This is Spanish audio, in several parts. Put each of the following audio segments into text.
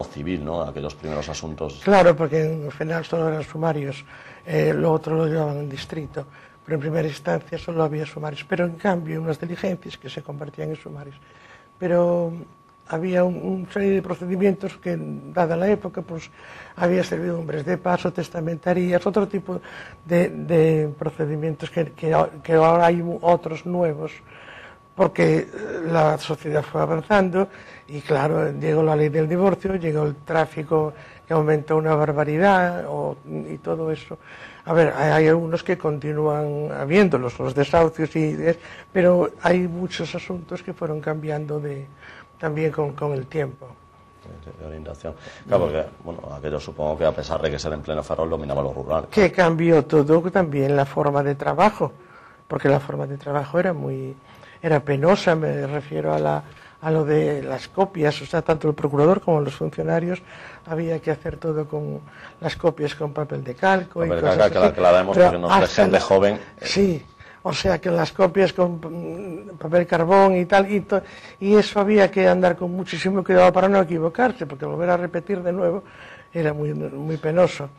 civil, ¿no? Aquellos primeros asuntos. Claro, porque en final solo eran sumarios, lo otro lo llevaban en distrito, pero en primera instancia solo había sumarios, pero en cambio unas diligencias que se convertían en sumarios. Pero había una serie de procedimientos que, dada la época, pues había servidumbres de paso, testamentarías, otro tipo de procedimientos que ahora hay otros nuevos, porque la sociedad fue avanzando y claro, llegó la ley del divorcio, llegó el tráfico que aumentó una barbaridad y todo eso. A ver, hay algunos que continúan habiéndolos, los desahucios, pero hay muchos asuntos que fueron cambiando también con el tiempo. De orientación. Claro, porque, bueno, aquello supongo que a pesar de que ser en pleno Ferrol dominaba lo rural. Que cambió todo también la forma de trabajo, porque la forma de trabajo era penosa, me refiero a lo de las copias, o sea, tanto el procurador como los funcionarios había que hacer todo con las copias con papel de calco. Papel de calco, que la vemos porque nos dejan de joven. Sí, o sea, que las copias con papel carbón y tal, y eso había que andar con muchísimo cuidado para no equivocarse, porque volver a repetir de nuevo era muy penoso.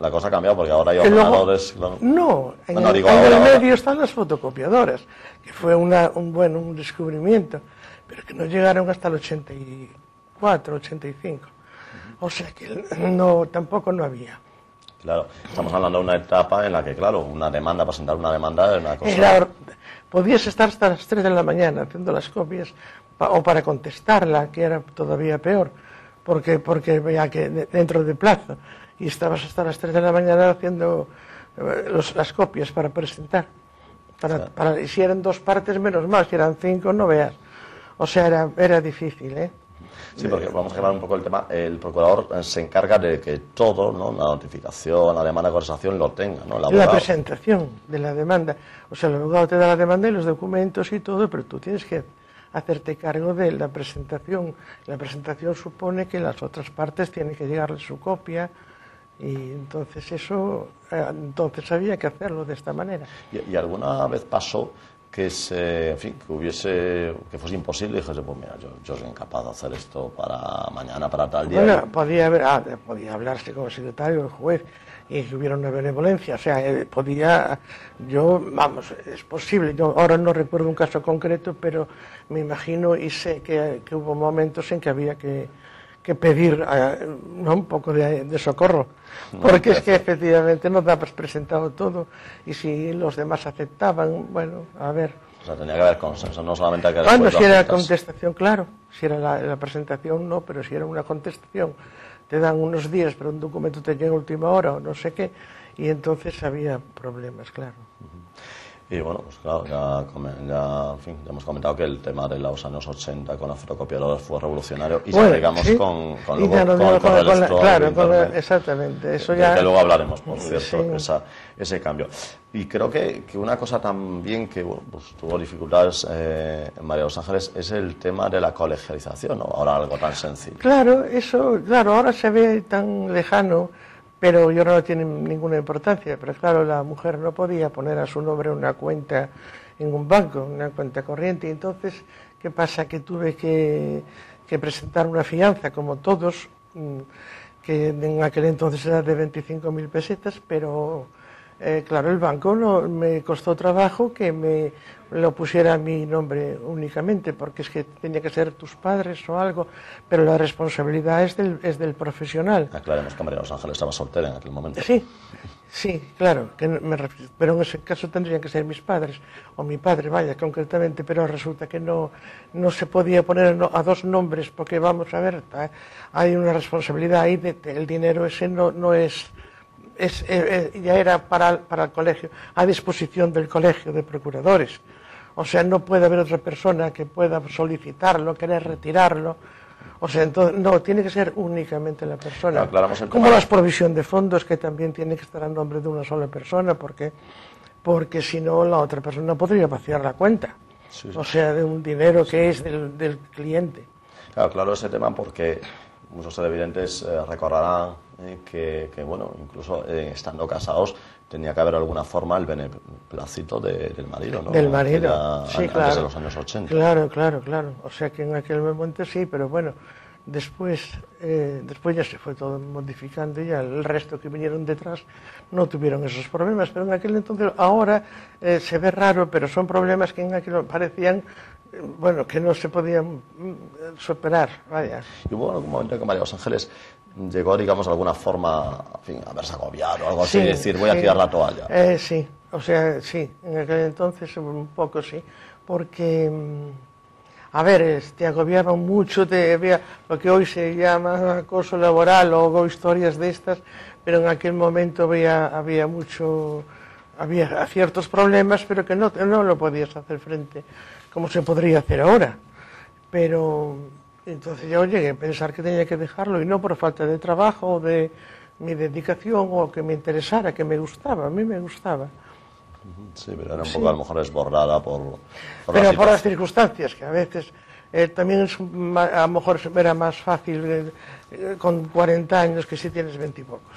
La cosa ha cambiado porque ahora hay ordenadores. No, en el medio están las fotocopiadoras, que fue un descubrimiento, pero que no llegaron hasta el 84, 85. O sea que tampoco no había. Claro, estamos hablando de una etapa en la que, claro, presentar una demanda era una cosa... Podías estar hasta las 3 de la mañana haciendo las copias, o para contestarla, que era todavía peor, porque veía que dentro de plazo, y estabas hasta las 3 de la mañana haciendo las copias para presentar. Y si eran 2 partes, menos mal, si eran 5, no veas. O sea, era difícil, ¿eh? Sí, porque vamos a hablar un poco del tema. El procurador se encarga de que todo, ¿no? La notificación, la demanda de conversación lo tenga, ¿no? La presentación de la demanda. O sea, el abogado te da la demanda y los documentos y todo, pero tú tienes que hacerte cargo de la presentación. La presentación supone que las otras partes tienen que llegarle su copia y entonces entonces había que hacerlo de esta manera. ¿Y alguna vez pasó que fuese imposible y dijese, pues mira, yo soy incapaz de hacer esto para mañana, para tal día? Bueno, podía hablarse con el secretario, el juez, y que hubiera una benevolencia, o sea, es posible, yo ahora no recuerdo un caso concreto, pero me imagino y sé que hubo momentos en que había que pedir un poco de socorro, porque es que efectivamente no dabas presentado todo, y si los demás aceptaban, bueno, a ver. O sea, tenía que haber consenso, no solamente que... Bueno, si era contestación, claro, si era la presentación, no, pero si era una contestación, te dan unos días, pero un documento te llega a última hora o no sé qué, y entonces había problemas, claro. Y bueno, pues claro, ya hemos comentado que el tema de los años 80 con las fotocopiadoras fue revolucionario y ya llegamos sí. con el correo electrónico. Claro, exactamente. Eso ya... Que luego hablaremos, por cierto, sí. ese cambio. Y creo que una cosa también que pues, tuvo dificultades en María de los Ángeles es el tema de la colegialización, ¿no? Ahora algo tan sencillo. Claro, ahora se ve tan lejano, pero yo no tiene ninguna importancia. Pero claro, la mujer no podía poner a su nombre una cuenta en un banco, una cuenta corriente. Y entonces, ¿qué pasa? Que tuve que presentar una fianza, como todos, que en aquel entonces era de 25.000 pesetas, pero claro, el banco me costó trabajo que me lo pusiera a mi nombre únicamente, porque es que tenía que ser tus padres o algo, pero la responsabilidad es del profesional. Aclaremos que María de los Ángeles estaba soltera en aquel momento. Sí, claro, pero en ese caso tendrían que ser mis padres, o mi padre, vaya, concretamente, pero resulta que no se podía poner a 2 nombres, porque vamos a ver, hay una responsabilidad ahí, el dinero ese no es... ya era para el colegio, a disposición del colegio de procuradores. O sea, no puede haber otra persona que pueda solicitarlo, querer retirarlo. O sea, entonces, no, tiene que ser únicamente la persona. Como la provisión de fondos, que también tiene que estar a nombre de una sola persona, porque si no, la otra persona podría vaciar la cuenta. Sí. O sea, de un dinero que es del cliente. Claro, ese tema, porque muchos televidentes recordarán que bueno, incluso estando casados tenía que haber alguna forma el beneplácito del marido, ¿no? Del marido, sí, antes de los años 80. Claro. O sea que en aquel momento sí, pero bueno, Después ya se fue todo modificando y ya el resto que vinieron detrás no tuvieron esos problemas, pero en aquel entonces, ahora se ve raro, pero son problemas que en aquel parecían, bueno, que no se podían superar, vaya. Y hubo algún momento que María Los Ángeles llegó, digamos, de alguna forma, en fin, a verse agobiado o algo así, decir, voy a tirar la toalla. Sí, o sea, sí, en aquel entonces un poco sí, porque... A ver, te agobiaban mucho, había lo que hoy se llama acoso laboral o historias de estas, pero en aquel momento había ciertos problemas, pero que no lo podías hacer frente como se podría hacer ahora. Pero entonces yo llegué a pensar que tenía que dejarlo, y no por falta de trabajo o de mi dedicación o que me interesara, que me gustaba, a mí me gustaba. Sí, pero era un poco a lo mejor desbordada por las circunstancias, que a veces también a lo mejor era más fácil con 40 años que si tienes 20 y pocos.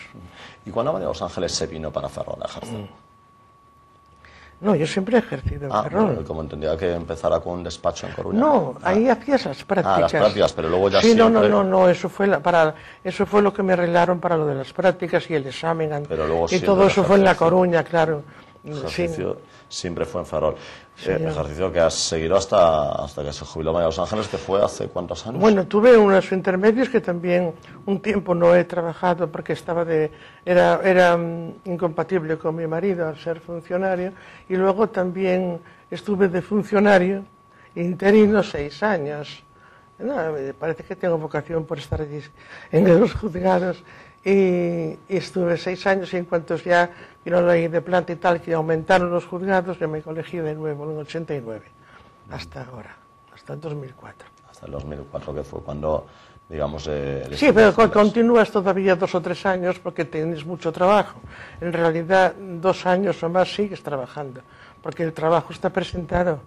¿Y cuándo María Los Ángeles se vino para Ferrol a ejercer? No, yo siempre he ejercido en Ferrol. Bueno, como entendía que empezara con un despacho en Coruña. No, ahí hacías las prácticas. Las prácticas, pero luego ya sí, siempre... No, eso fue lo que me arreglaron para lo de las prácticas y el examen. Pero luego y todo eso fue en La Coruña, claro. Ejercicio siempre fue en Ferrol. Sí, ejercicio que has seguido hasta que se jubiló María Los Ángeles, que fue hace ¿cuántos años? Bueno, tuve unos intermedios que también un tiempo no he trabajado porque era incompatible con mi marido al ser funcionario, y luego también estuve de funcionario interino 6 años. No, parece que tengo vocación por estar allí en los juzgados. Y estuve 6 años, y en cuanto ya vino la ley de planta y tal, que aumentaron los juzgados, yo me colegí de nuevo en el 89, hasta ahora, hasta el 2004. Hasta el 2004, que fue cuando, digamos... sí, pero continúas todavía 2 o 3 años porque tienes mucho trabajo. En realidad, 2 años o más sigues trabajando, porque el trabajo está presentado.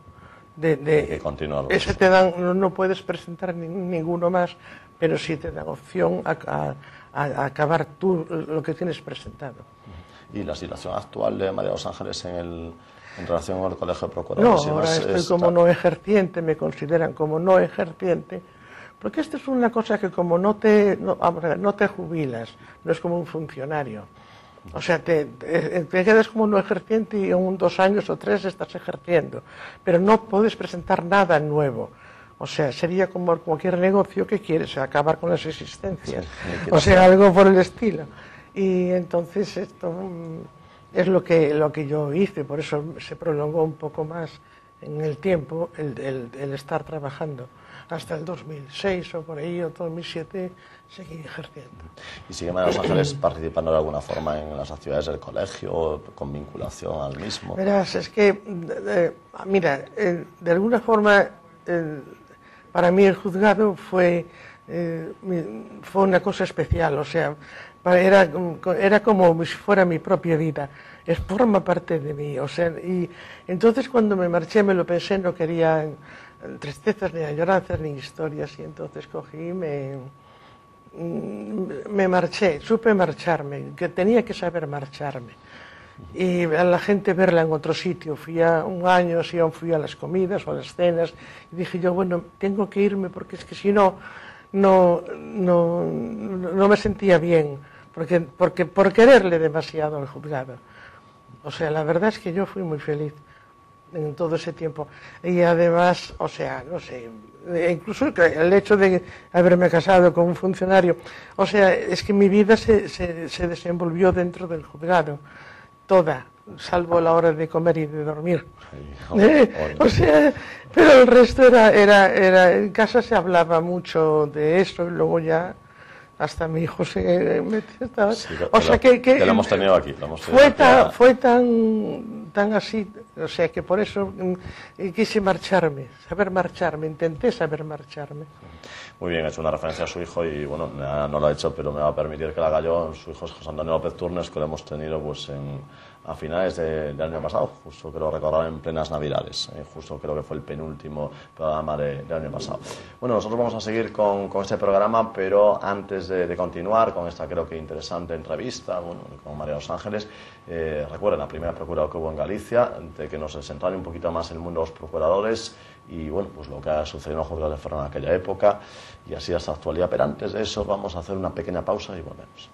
que continuar. Ese te dan, no puedes presentar ninguno más, pero sí te dan opción a acabar tú lo que tienes presentado. ¿Y la situación actual de María Los Ángeles en relación con el Colegio de Procuradores? No, ahora estoy como no ejerciente, me consideran como no ejerciente, porque esto es una cosa que como no te jubilas, no es como un funcionario. O sea, te quedas como no ejerciente y en 2 años o 3 estás ejerciendo, pero no puedes presentar nada nuevo. O sea, sería como cualquier negocio que quieres acabar con las existencias. O sea, algo por el estilo. Y entonces esto es lo que yo hice, por eso se prolongó un poco más en el tiempo el estar trabajando. Hasta el 2006 o por ahí, o 2007, seguí ejerciendo. ¿Y sigue María Los Ángeles participando de alguna forma en las actividades del colegio, con vinculación al mismo? Verás, es que, mira, de alguna forma, para mí el juzgado fue una cosa especial, o sea, era como si fuera mi propia vida, forma parte de mí, o sea, y entonces cuando me marché me lo pensé, no quería tristezas, ni añoranzas, ni historias, y entonces cogí y me marché, supe marcharme, que tenía que saber marcharme, y a la gente verla en otro sitio. Fui a 1 año, fui a las comidas o a las cenas, y dije yo, bueno, tengo que irme porque es que si no me sentía bien, porque por quererle demasiado al juzgado. O sea, la verdad es que yo fui muy feliz en todo ese tiempo. Y además, o sea, no sé, incluso el hecho de haberme casado con un funcionario, o sea, es que mi vida se desenvolvió dentro del juzgado, toda, salvo la hora de comer y de dormir. O sea, pero el resto era en casa se hablaba mucho de eso, y luego ya hasta mi hijo se metió. O sea que lo hemos tenido aquí. Fue tan así, o sea que por eso quise marcharme, saber marcharme, intenté saber marcharme. Muy bien, he hecho una referencia a su hijo y bueno, no lo ha hecho, pero me va a permitir que la haga yo. Su hijo es José Antonio López Turnes, que lo hemos tenido pues a finales del año pasado, justo creo recordar en plenas Navidades, justo creo que fue el penúltimo programa del año pasado. Bueno, nosotros vamos a seguir con este programa, pero antes de continuar con esta creo que interesante entrevista con María Los Ángeles, recuerden la primera procura que hubo en Galicia, de que nos centrara un poquito más en el mundo de los procuradores y bueno, pues lo que ha sucedido en los juzgados de Ferrol en aquella época y así hasta la actualidad. Pero antes de eso vamos a hacer una pequeña pausa y volvemos.